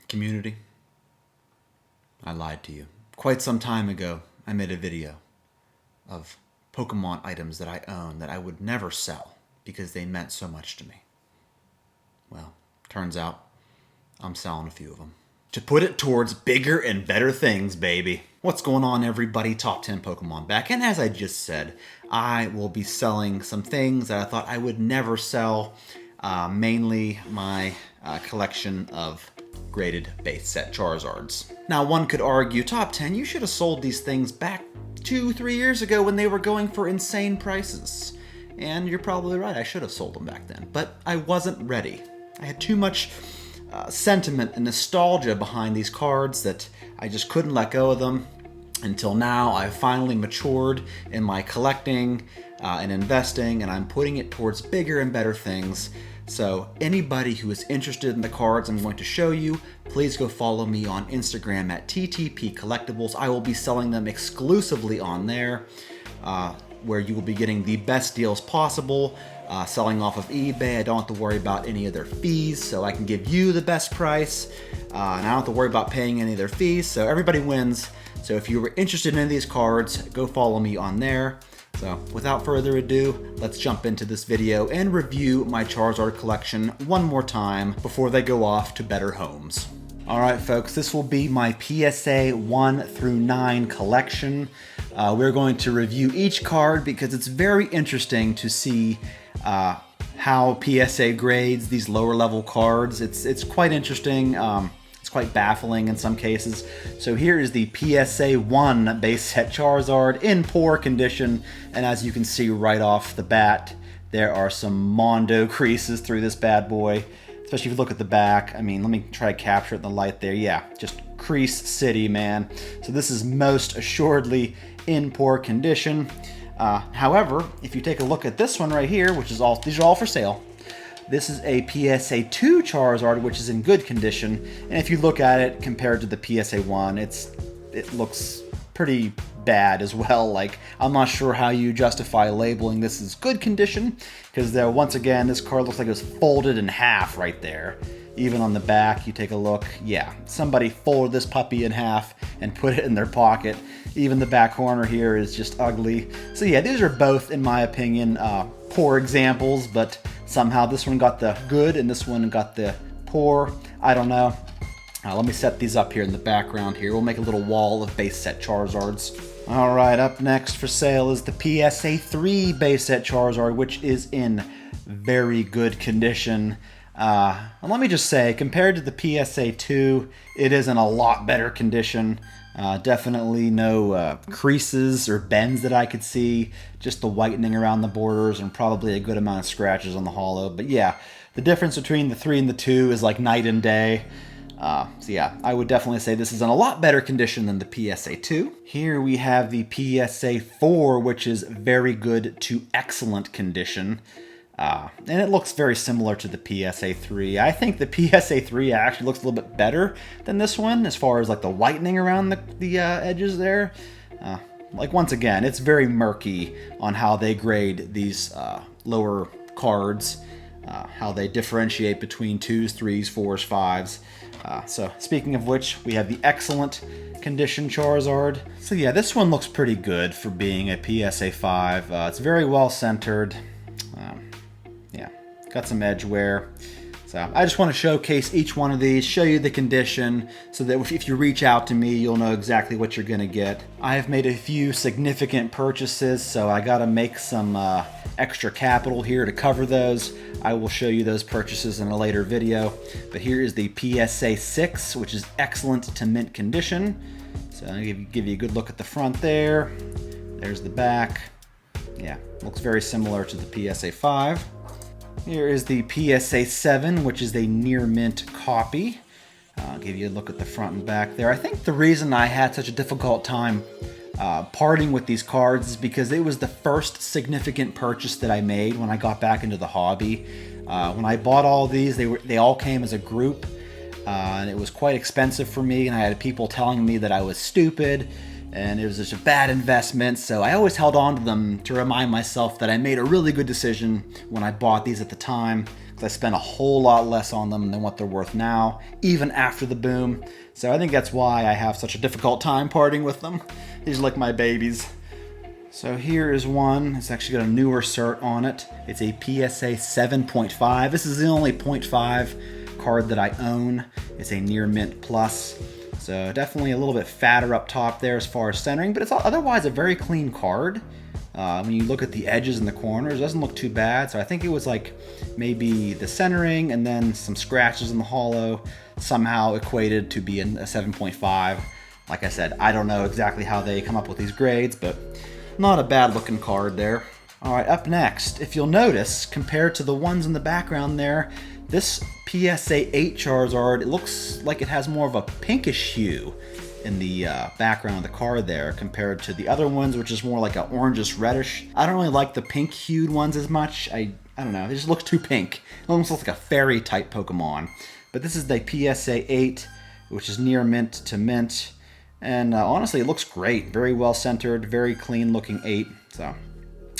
Community, I lied to you. Quite some time ago, I made a video of Pokemon items that I own that I would never sell because they meant so much to me. Well, turns out I'm selling a few of them. To put it towards bigger and better things, baby. What's going on, everybody? Top 10 Pokemon back. And as I just said, I will be selling some things that I thought I would never sell. Mainly my collection of graded base set Charizards. Now, one could argue, Top 10, you should have sold these things back 2-3 years ago when they were going for insane prices. And you're probably right, I should have sold them back then. But I wasn't ready. I had too much sentiment and nostalgia behind these cards that I just couldn't let go of them until now. I've finally matured in my collecting and investing, and I'm putting it towards bigger and better things. So anybody who is interested in the cards I'm going to show you, please go follow me on Instagram at ttpcollectibles. I will be selling them exclusively on there, where you will be getting the best deals possible. Selling off of eBay, I don't have to worry about any of their fees, so I can give you the best price, and I don't have to worry about paying any of their fees, so everybody wins. So if you were interested in any of these cards, go follow me on there. So without further ado, let's jump into this video and review my Charizard collection one more time before they go off to better homes. Alright folks, this will be my PSA 1 through 9 collection. We're going to review each card because it's very interesting to see how PSA grades these lower level cards. It's quite interesting. It's quite baffling in some cases. So here is the PSA 1 base set Charizard in poor condition, and as you can see right off the bat, there are some Mondo creases through this bad boy. Especially if you look at the back. I mean, let me try to capture it in the light there. Yeah, just crease city, man. So this is most assuredly in poor condition. However, if you take a look at this one right here, which is all, these are all for sale. This is a PSA 2 Charizard, which is in good condition. And if you look at it compared to the PSA 1, it looks pretty bad as well. Like, I'm not sure how you justify labeling this as good condition, because once again, this card looks like it was folded in half right there. Even on the back, you take a look, yeah, somebody folded this puppy in half and put it in their pocket. Even the back corner here is just ugly. So yeah, these are both, in my opinion, poor examples, but somehow this one got the good and this one got the poor. I don't know. Let me set these up here in the background here. We'll make a little wall of base set Charizards. All right, up next for sale is the PSA 3 base set Charizard, which is in very good condition. And let me just say, compared to the PSA 2, it is in a lot better condition. Definitely no creases or bends that I could see, just the whitening around the borders and probably a good amount of scratches on the hollow. But yeah, the difference between the 3 and the 2 is like night and day. So yeah, I would definitely say this is in a lot better condition than the PSA 2. Here we have the PSA 4, which is very good to excellent condition. And it looks very similar to the PSA 3. I think the PSA 3 actually looks a little bit better than this one as far as like the whitening around the edges there. Like once again, it's very murky on how they grade these lower cards, how they differentiate between 2s, 3s, 4s, 5s. So speaking of which, we have the excellent condition Charizard. So yeah, this one looks pretty good for being a PSA 5. It's very well centered. Yeah, got some edge wear. So I just want to showcase each one of these, show you the condition, so that if you reach out to me, you'll know exactly what you're going to get. I have made a few significant purchases, so I got to make some extra capital here to cover those. I will show you those purchases in a later video. But here is the PSA 6, which is excellent to mint condition. So I'll give you a good look at the front there. There's the back. Yeah, looks very similar to the PSA 5. Here is the PSA 7, which is a near mint copy. I'll give you a look at the front and back there. I think the reason I had such a difficult time parting with these cards is because it was the first significant purchase that I made when I got back into the hobby. When I bought all these, they all came as a group, and it was quite expensive for me, and I had people telling me that I was stupid and it was just a bad investment, so I always held on to them to remind myself that I made a really good decision when I bought these at the time, because I spent a whole lot less on them than what they're worth now, even after the boom. So I think that's why I have such a difficult time parting with them. These are like my babies. So here is one. It's actually got a newer cert on it. It's a PSA 7.5. This is the only .5 card that I own. It's a near mint plus. So definitely a little bit fatter up top there as far as centering, but it's otherwise a very clean card. When you look at the edges and the corners, it doesn't look too bad. So I think it was like maybe the centering and then some scratches in the hollow somehow equated to be a 7.5. Like I said, I don't know exactly how they come up with these grades, but not a bad looking card there. All right, up next, if you'll notice, compared to the ones in the background there, this PSA 8 Charizard, it looks like it has more of a pinkish hue in the background of the card there compared to the other ones, which is more like an orangish reddish. I don't really like the pink hued ones as much. I don't know, it just looks too pink. It almost looks like a fairy type Pokemon. But this is the PSA 8, which is near mint to mint. And honestly, it looks great. Very well centered, very clean looking 8. So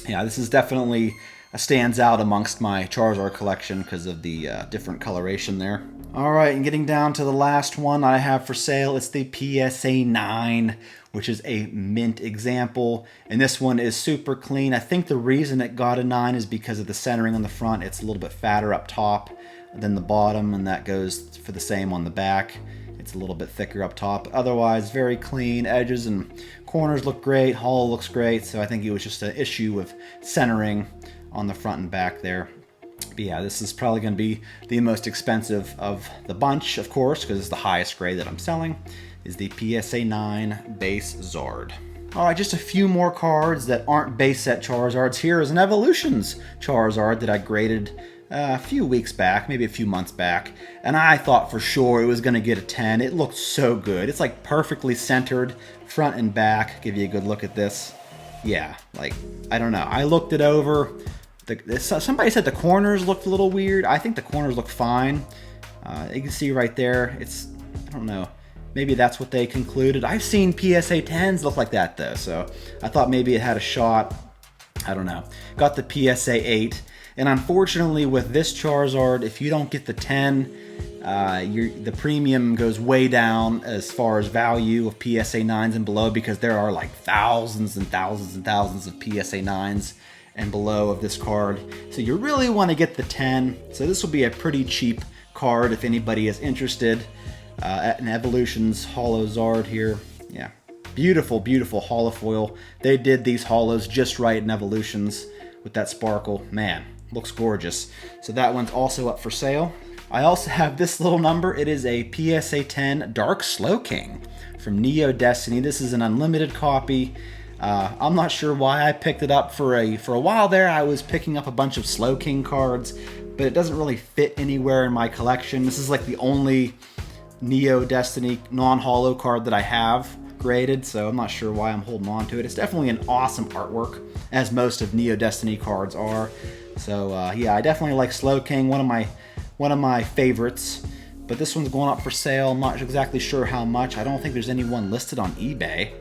yeah, this is definitely stands out amongst my Charizard collection because of the different coloration there. All right, and getting down to the last one I have for sale, it's the PSA 9, which is a mint example. And this one is super clean. I think the reason it got a 9 is because of the centering on the front. It's a little bit fatter up top than the bottom, and that goes for the same on the back. It's a little bit thicker up top. Otherwise, very clean. Edges and corners look great. Hollow looks great. So I think it was just an issue with centering on the front and back there. But yeah, this is probably going to be the most expensive of the bunch, of course, because it's the highest grade that I'm selling, is the PSA 9 base Zard. All right, just a few more cards that aren't base set Charizards. Here is an Evolutions Charizard that I graded a few weeks back, maybe a few months back, and I thought for sure it was going to get a 10. It looked so good. It's like perfectly centered front and back. Give you a good look at this. Yeah, like, I don't know. I looked it over. Somebody said the corners looked a little weird. I think the corners look fine. You can see right there, it's, I don't know, maybe that's what they concluded. I've seen PSA 10s look like that though, so I thought maybe it had a shot. I don't know. Got the PSA 8. And unfortunately with this Charizard, if you don't get the 10, the premium goes way down as far as value of PSA 9s and below, because there are like thousands and thousands and thousands of PSA 9s and below of this card. So you really want to get the 10. So this will be a pretty cheap card if anybody is interested. At an Evolutions Holo Zard here. Yeah, beautiful, beautiful holofoil. They did these holos just right in Evolutions with that sparkle. Man, looks gorgeous. So that one's also up for sale. I also have this little number. It is a PSA 10 Dark Slowking from Neo Destiny. This is an unlimited copy. I'm not sure why I picked it up. For a while there, I was picking up a bunch of Slowking cards, but it doesn't really fit anywhere in my collection. This is like the only Neo Destiny non-holo card that I have graded, so I'm not sure why I'm holding on to it. It's definitely an awesome artwork, as most of Neo Destiny cards are. So yeah, I definitely like Slowking, one of my favorites. But this one's going up for sale. I'm not exactly sure how much. I don't think there's anyone listed on eBay,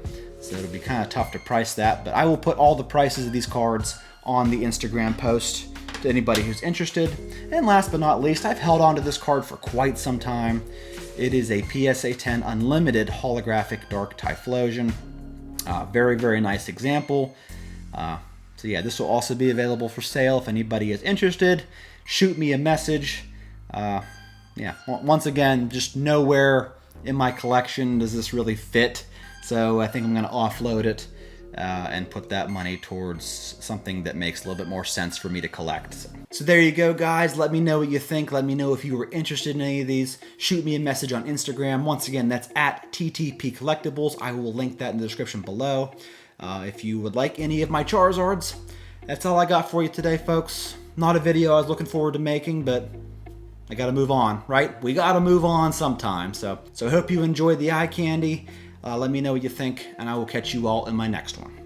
so it'll be kind of tough to price that. But I will put all the prices of these cards on the Instagram post to anybody who's interested. And last but not least, I've held on to this card for quite some time. It is a PSA 10 Unlimited Holographic Dark Typhlosion. Very, very nice example. So yeah, this will also be available for sale if anybody is interested. Shoot me a message. Yeah, once again, just nowhere in my collection does this really fit. So I think I'm going to offload it and put that money towards something that makes a little bit more sense for me to collect. So there you go, guys. Let me know what you think. Let me know if you were interested in any of these. Shoot me a message on Instagram. Once again, that's at ttpcollectibles. I will link that in the description below. If you would like any of my Charizards, that's all I got for you today, folks. Not a video I was looking forward to making, but I gotta move on, right? We gotta move on sometime. So I hope you enjoyed the eye candy. Let me know what you think, and I will catch you all in my next one.